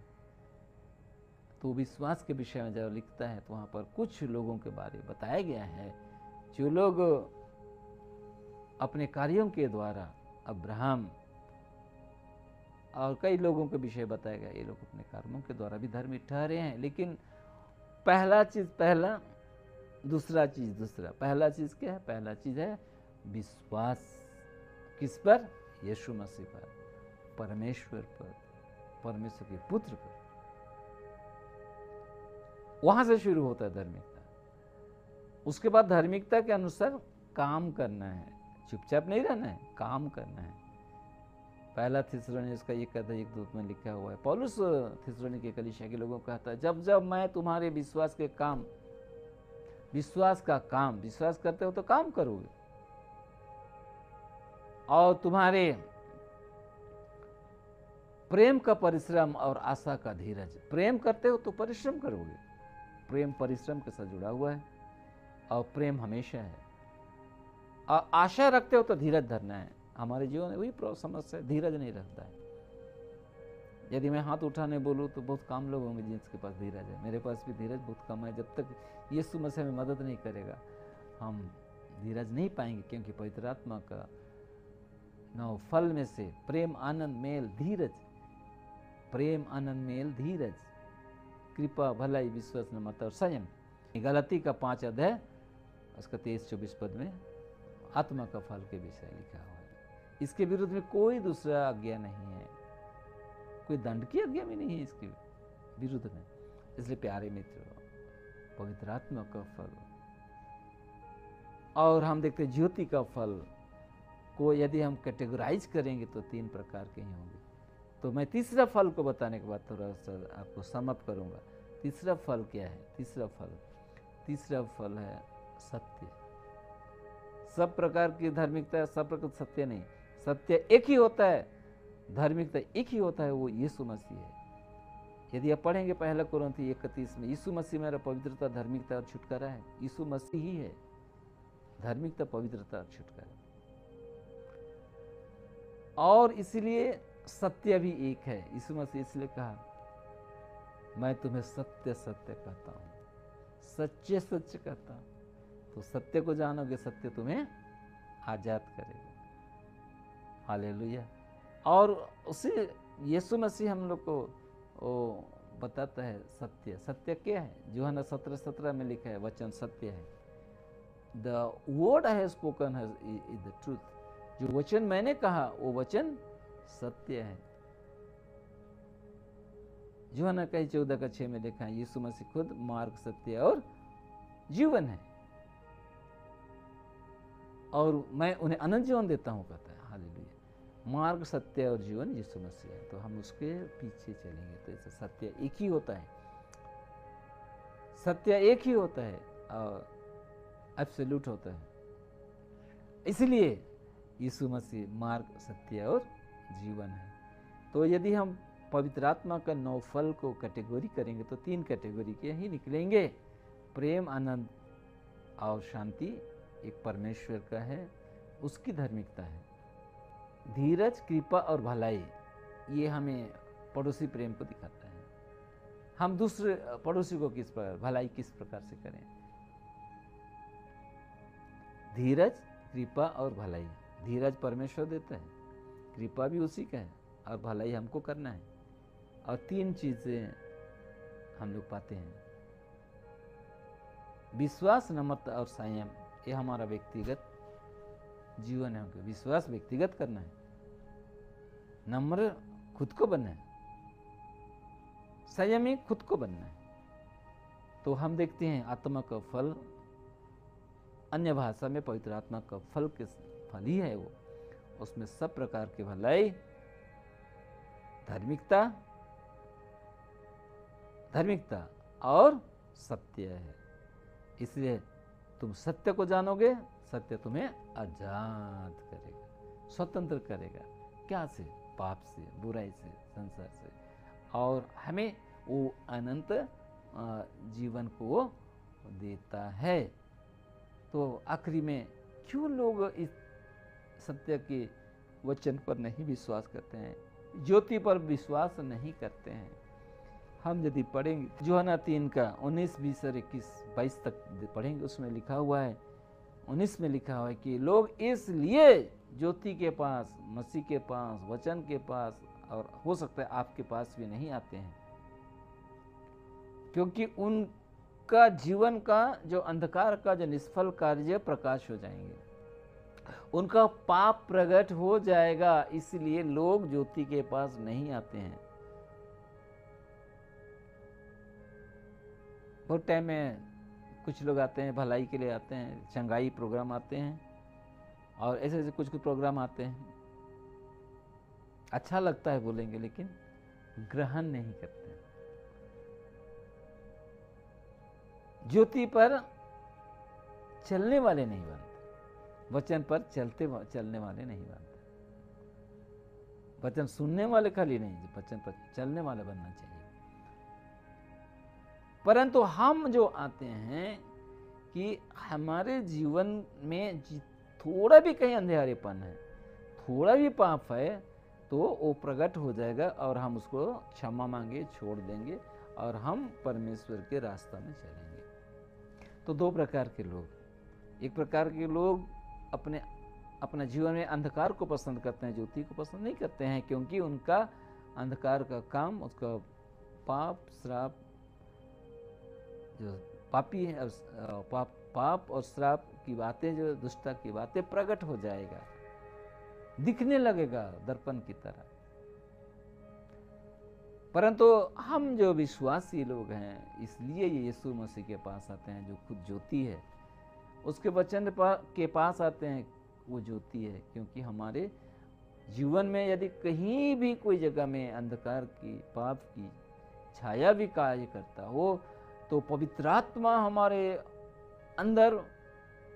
तो विश्वास के विषय में जब लिखता है तो वहाँ पर कुछ लोगों के बारे में बताया गया है जो लोग अपने कार्यों के द्वारा, अब्राहम और कई लोगों के विषय बताया गया, ये लोग अपने कर्मों के द्वारा भी धर्मी ठहरे हैं। लेकिन पहला चीज पहला, दूसरा चीज दूसरा। पहला चीज क्या है? पहला चीज है विश्वास। किस पर? यीशु मसीह पर, परमेश्वर पर, परमेश्वर के पुत्र पर। वहां से शुरू होता है धार्मिकता। उसके बाद धार्मिकता के अनुसार काम करना है, चुपचाप नहीं रहना है, काम करना है। पहला थिस्सलुनीके उसका 1:1-2 में लिखा हुआ है। पौलुस थिस्सलुनीके के कलीसिया के लोगों को कहता है, जब जब मैं तुम्हारे विश्वास का काम, विश्वास करते हो तो काम करोगे, और तुम्हारे प्रेम का परिश्रम और आशा का धीरज। प्रेम करते हो तो परिश्रम करोगे। प्रेम परिश्रम के साथ जुड़ा हुआ है और प्रेम हमेशा है। और आशा रखते हो तो धीरज धरना है। हमारे जीवन में वही समस्या है, धीरज नहीं रखता है। यदि मैं हाथ उठाने बोलूँ तो बहुत कम लोग होंगे जिसके पास धीरज है। मेरे पास भी धीरज बहुत कम है। जब तक यीशु मसीह हमें मदद नहीं करेगा हम धीरज नहीं पाएंगे, क्योंकि पवित्र आत्मा का 9 फल में से प्रेम, आनंद, मेल, धीरज, प्रेम, आनंद, मेल, धीरज, कृपा, भलाई, विश्वास, नम्रता और संयम। गलती का 5 अध्याय उसका 23-24 पद में आत्मा का फल के विषय लिखा हुआ है। इसके विरुद्ध में कोई दूसरा आज्ञा नहीं है, कोई दंड की आज्ञा भी नहीं है इसके विरुद्ध में। इसलिए प्यारे मित्रों, पवित्र आत्मा का फल, और हम देखते हैं ज्योति का फल को यदि हम कैटेगराइज करेंगे तो 3 प्रकार के ही होंगे। तो मैं तीसरा फल को बताने के बाद थोड़ा सा आपको समअप करूंगा। तीसरा फल क्या है? तीसरा फल है सत्य। सब प्रकार की धार्मिकता, सब प्रकार सत्य नहीं। सत्य एक ही होता है, धार्मिकता एक ही होता है, वो यीशु मसीह है। यदि आप पढ़ेंगे 1 कोरिन्थी 1:31 में, यीशु मसीह मेरा पवित्रता, धार्मिकता और छुटकारा है। यीशु मसीह ही है धार्मिकता, पवित्रता और छुटकारा। और इसलिए सत्य भी एक है। यीशु मसीह इसलिए कहा, मैं तुम्हें सत्य सत्य कहता हूँ, सच्चे सच्चे कहता हूँ। तो सत्य को जानोगे, सत्य तुम्हें आजाद करेगा। हालेलुया। और उसी यीशु मसीह हम लोग को बताता है सत्य। सत्य क्या है? यूहन्ना 17:17 में लिखा है, वचन सत्य है। The word I have spoken is the truth. जो वचन मैंने कहा वो वचन सत्य है। यूहन्ना 14:6 में लिखा है, यीशु मसीह खुद मार्ग, सत्य और जीवन है, और मैं उन्हें अनंत जीवन देता हूं, कहता है। हालेलुया। मार्ग, सत्य और जीवन यीशु मसीह है। तो हम उसके पीछे चलेंगे तो ऐसे सत्य एक ही होता है। सत्य एक ही होता है और एब्सोल्यूट होता है। इसलिए यीशु मसीह मार्ग, सत्य और जीवन है। तो यदि हम पवित्र आत्मा का 9 फल को कैटेगरी करेंगे तो 3 कैटेगरी के ही निकलेंगे। प्रेम, आनंद और शांति एक परमेश्वर का है, उसकी धार्मिकता है। धीरज, कृपा और भलाई, ये हमें पड़ोसी प्रेम को दिखाता है। हम दूसरे पड़ोसी को किस प्रकार भलाई किस प्रकार से करें। धीरज, कृपा और भलाई। धीरज परमेश्वर देता है, कृपा भी उसी का है और भलाई हमको करना है। और 3 चीजें हम लोग पाते हैं, विश्वास, नम्रता और संयम। ये हमारा व्यक्तिगत जीवन है। हमको विश्वास व्यक्तिगत करना है, नम्र खुद को बनना है, संयमी खुद को बनना है। तो हम देखते हैं आत्मा का फल, अन्य भाषा में पवित्र आत्मा का फल के फल ही है वो। उसमें सब प्रकार की भलाई, धार्मिकता और सत्य है। इसलिए तुम सत्य को जानोगे, सत्य तुम्हें आजाद करेगा, स्वतंत्र करेगा। क्या से? पाप से, बुराई से, संसार से, और हमें वो अनंत जीवन को देता है। तो आखिरी में क्यों लोग इस सत्य के वचन पर नहीं विश्वास करते हैं, ज्योति पर विश्वास नहीं करते हैं? हम यदि पढ़ेंगे यूहन्ना 3 का 19, 20 और 21, 22 तक पढ़ेंगे, उसमें लिखा हुआ है, 19 में लिखा हुआ है कि लोग इसलिए ज्योति के पास, मसीह के पास, वचन के पास, और हो सकता है आपके पास भी नहीं आते हैं, क्योंकि उनका जीवन का जो अंधकार का जो निष्फल कार्य प्रकाश हो जाएंगे, उनका पाप प्रकट हो जाएगा। इसलिए लोग ज्योति के पास नहीं आते हैं। बहुत टाइम में कुछ लोग आते हैं, भलाई के लिए आते हैं, चंगाई प्रोग्राम आते हैं, और ऐसे ऐसे कुछ कुछ प्रोग्राम आते हैं, अच्छा लगता है बोलेंगे, लेकिन ग्रहण नहीं करते। ज्योति पर चलने वाले नहीं बनते, वचन पर चलने वाले नहीं बनते। वचन सुनने वाले खाली नहीं, वचन पर चलने वाले बनना चाहिए। परंतु हम जो आते हैं कि हमारे जीवन में थोड़ा भी कहीं अंधेरेपन है, थोड़ा भी पाप है, तो वो प्रकट हो जाएगा और हम उसको क्षमा मांगे, छोड़ देंगे और हम परमेश्वर के रास्ता में चलेंगे। तो 2 प्रकार के लोग, एक प्रकार के लोग अपने जीवन में अंधकार को पसंद करते हैं, ज्योति को पसंद नहीं करते हैं, क्योंकि उनका अंधकार का काम, उसका पाप, श्राप, जो पापी है, पाप और श्राप की बातें, जो दुष्टता की बातें प्रकट हो जाएगा, दिखने लगेगा दर्पण की तरह। परंतु हम जो विश्वासी लोग हैं, इसलिए ये यीशु मसीह के पास आते हैं, जो खुद ज्योति है, उसके वचन के पास आते हैं, वो ज्योति है। क्योंकि हमारे जीवन में यदि कहीं भी कोई जगह में अंधकार की, पाप की छाया भी कार्य करता हो, तो पवित्र आत्मा हमारे अंदर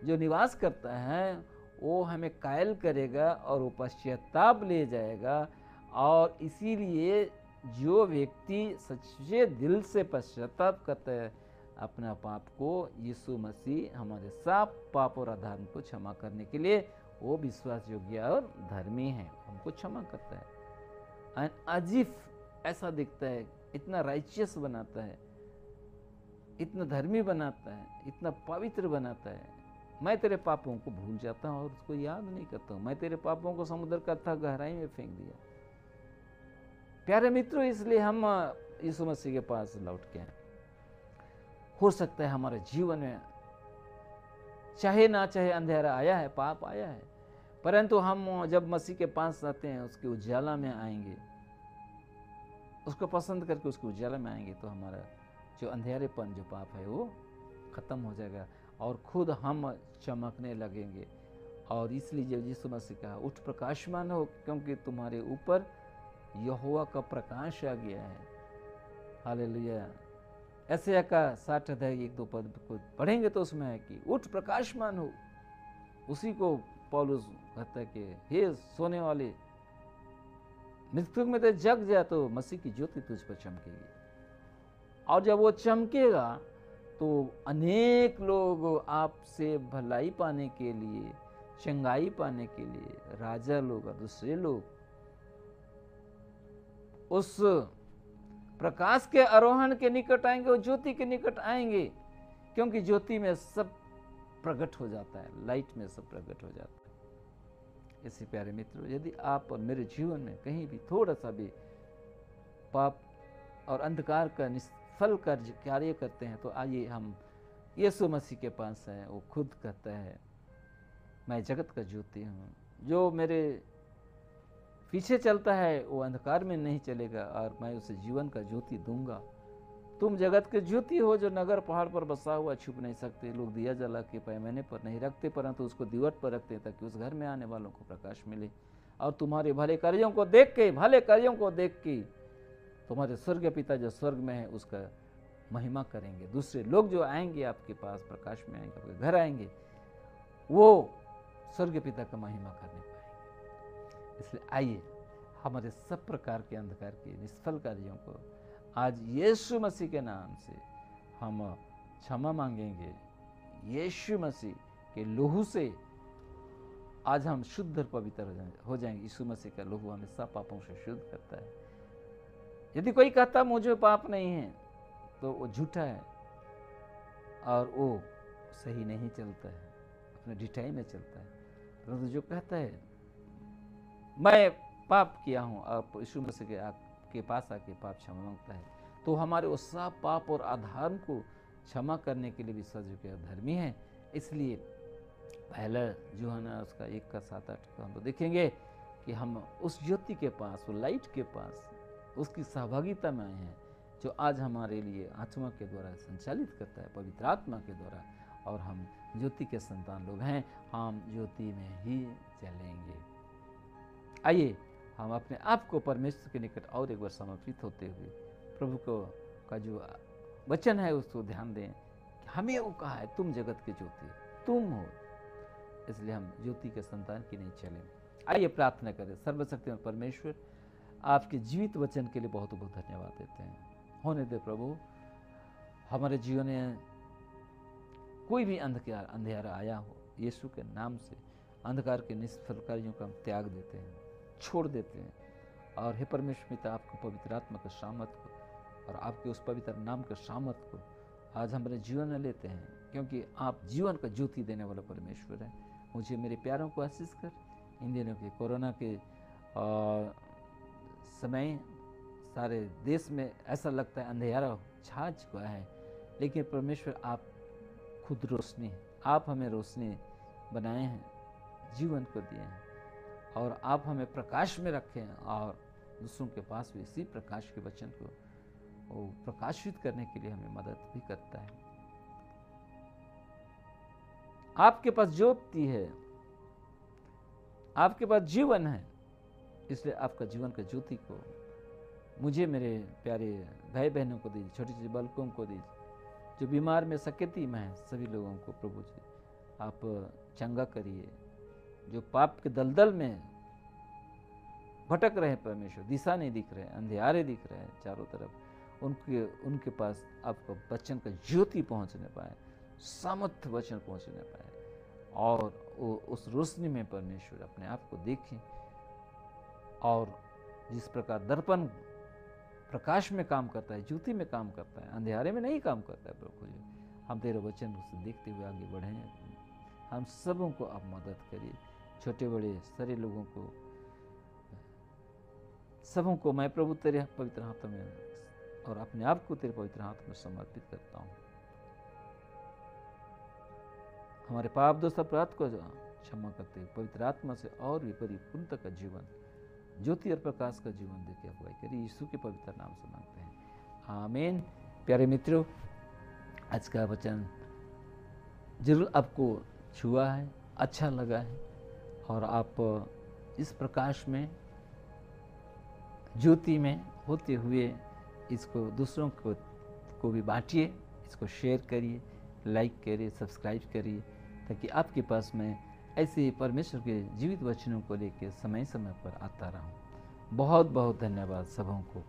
जो निवास करता है, वो हमें कायल करेगा और वो पश्चाताप ले जाएगा। और इसीलिए जो व्यक्ति सच्चे दिल से पश्चाताप करता है अपना पाप को, यीशु मसीह हमारे सब पाप और अधर्म को क्षमा करने के लिए वो विश्वास योग्य और धर्मी है, हमको क्षमा करता है। अजीब ऐसा दिखता है, इतना राइचियस बनाता है, इतना धर्मी बनाता है, इतना पवित्र बनाता है। मैं तेरे पापों को भूल जाता हूँ और उसको याद नहीं करता हूँ। मैं तेरे पापों को समुद्र का था गहराई में फेंक दिया। प्यारे मित्रों, इसलिए हम यीशु मसीह के पास लौट के आए। हो सकता है हमारे जीवन में चाहे ना चाहे अंधेरा आया है, पाप आया है, परंतु हम जब मसीह के पास आते हैं, उसके उजाला में आएंगे, उसको पसंद करके उसके उजाला में आएंगे, तो हमारा जो अंधेरेपन, जो पाप है, वो खत्म हो जाएगा और खुद हम चमकने लगेंगे। और इसलिए जब यीशु मसीह कहा, उठ प्रकाशमान हो, क्योंकि तुम्हारे ऊपर यहोवा का प्रकाश आ गया है। हालेलुया। ऐसे का 60 अध्याय 1-2 पद को पढ़ेंगे तो उसमें है कि उठ प्रकाशमान हो। उसी को पौलुस कहता है कि हे सोने वाले, मृत्यु में तो जग जा, तो मसीह की ज्योति तुझ पर चमकेगी। और जब वो चमकेगा तो अनेक लोग आपसे भलाई पाने के लिए, चंगाई पाने के लिए राजा लोग और दूसरे लोग उस प्रकाश के आरोहण के निकट आएंगे और ज्योति के निकट आएंगे, क्योंकि ज्योति में सब प्रकट हो जाता है, लाइट में सब प्रकट हो जाता है। इसी प्यारे मित्रों, यदि आप और मेरे जीवन में कहीं भी थोड़ा सा भी पाप और अंधकार का निष्फल कार्य करते हैं, तो आइए हम यीशु मसीह के पास हैं। वो खुद कहता है, मैं जगत का ज्योति हूँ, जो मेरे पीछे चलता है वो अंधकार में नहीं चलेगा और मैं उसे जीवन का ज्योति दूंगा। तुम जगत के ज्योति हो, जो नगर पहाड़ पर बसा हुआ छुप नहीं सकते। लोग दिया जला के पैमाने पर नहीं रखते, परंतु उसको दीवट पर रखते, ताकि उस घर में आने वालों को प्रकाश मिले। और तुम्हारे भले कार्यों को देख के तुम्हारे स्वर्ग पिता जो स्वर्ग में है उसका महिमा करेंगे। दूसरे लोग जो आएंगे आपके पास, प्रकाश में आएंगे, आपके घर आएंगे, वो स्वर्ग पिता का महिमा करने पाएंगे। इसलिए आइए हमारे सब प्रकार के अंधकार के निष्फल कार्यों को आज यीशु मसीह के नाम से हम क्षमा मांगेंगे। यीशु मसीह के लहू से आज हम शुद्ध और पवित्र हो जाएंगे। यीशु मसीह का लहू हमें सब पापों से शुद्ध करता है। यदि कोई कहता मुझे पाप नहीं है, तो वो झूठा है और वो सही नहीं चलता है, अपने ढिठाई में चलता है। परंतु जो कहता है मैं पाप किया हूँ और यीशु मसीह के पास आके पाप क्षमा मांगता है, तो हमारे वो सब पाप और अधर्म को क्षमा करने के लिए भी सजग धर्मी है। इसलिए पहला यूहन्ना उसका 1:7-8 को हम तो देखेंगे कि हम उस ज्योति के पास, वो लाइट के पास, उसकी सहभागिता में आए हैं, जो आज हमारे लिए आत्मा के द्वारा संचालित करता है, पवित्र आत्मा के द्वारा। और हम ज्योति के संतान लोग हैं, हम ज्योति में ही चलेंगे। आइए हम अपने आप को परमेश्वर के निकट और एक बार समर्पित होते हुए प्रभु को का जो वचन है उसको ध्यान दें कि हमें वो कहा है, तुम जगत के ज्योति तुम हो, इसलिए हम ज्योति के संतान की नहीं चलें। आइए प्रार्थना करें। सर्वशक्तिमान परमेश्वर, आपके जीवित वचन के लिए बहुत बहुत धन्यवाद देते हैं। होने दे प्रभु, हमारे जीवन में कोई भी अंधेरा आया हो, यीशु के नाम से अंधकार के निष्फल कार्यों का हम त्याग देते हैं, छोड़ देते हैं। और हे परमेश्वर पिता, आपको पवित्र आत्मा के सामर्थ को और आपके उस पवित्र नाम के सामर्थ को आज हमारे जीवन में लेते हैं, क्योंकि आप जीवन का ज्योति देने वाला परमेश्वर है। मुझे मेरे प्यारों को आशीष कर। इन दिनों के कोरोना के समय सारे देश में ऐसा लगता है अंधेरा छा चुका है, लेकिन परमेश्वर आप खुद रोशनी हैं। आप हमें रोशनी बनाए हैं, जीवन को दिए हैं, और आप हमें प्रकाश में रखे हैं, और दूसरों के पास भी इसी प्रकाश के वचन को वो प्रकाशित करने के लिए हमें मदद भी करता है। आपके पास ज्योति है, आपके पास जीवन है, इसलिए आपका जीवन का ज्योति को मुझे, मेरे प्यारे भाई बहनों को दीजिए, छोटे छोटे बालकों को दीजिए, जो बीमार में सकती में है सभी लोगों को प्रभु जी आप चंगा करिए। जो पाप के दलदल में भटक रहे हैं परमेश्वर, दिशा नहीं दिख रहे, अंधेरे दिख रहे हैं चारों तरफ, उनके पास आपका वचन का ज्योति पहुंचने पाए, सामर्थ्य वचन पहुंचने पाए, और वो उस रोशनी में परमेश्वर अपने आप को देखें। और जिस प्रकार दर्पण प्रकाश में काम करता है, ज्योति में काम करता है, अंधेरे में नहीं काम करता है प्रभु जी, हम तेरे वचन से देखते हुए आगे बढ़ें। हम सबों को आप मदद करिए, छोटे बड़े सारे लोगों को, सबों को मैं प्रभु तेरे पवित्र हाथों में और अपने आप को तेरे पवित्र हाथ में समर्पित करता हूँ। हमारे पाप दोष अपराध को क्षमा करते हुए पवित्र आत्मा से और भी परिपूर्णता का जीवन, ज्योति और प्रकाश का जीवन देके अगुवाई करिए। यीशु के पवित्र नाम से मांगते हैं, आमीन। प्यारे मित्रों, आज का वचन जरूर आपको छुआ है, अच्छा लगा है, और आप इस प्रकाश में, ज्योति में होते हुए इसको दूसरों को भी बांटिए, इसको शेयर करिए, लाइक करिए, सब्सक्राइब करिए, ताकि आपके पास में ऐसे परमेश्वर के जीवित वचनों को लेकर समय समय पर आता रहूं। बहुत बहुत धन्यवाद सबों को।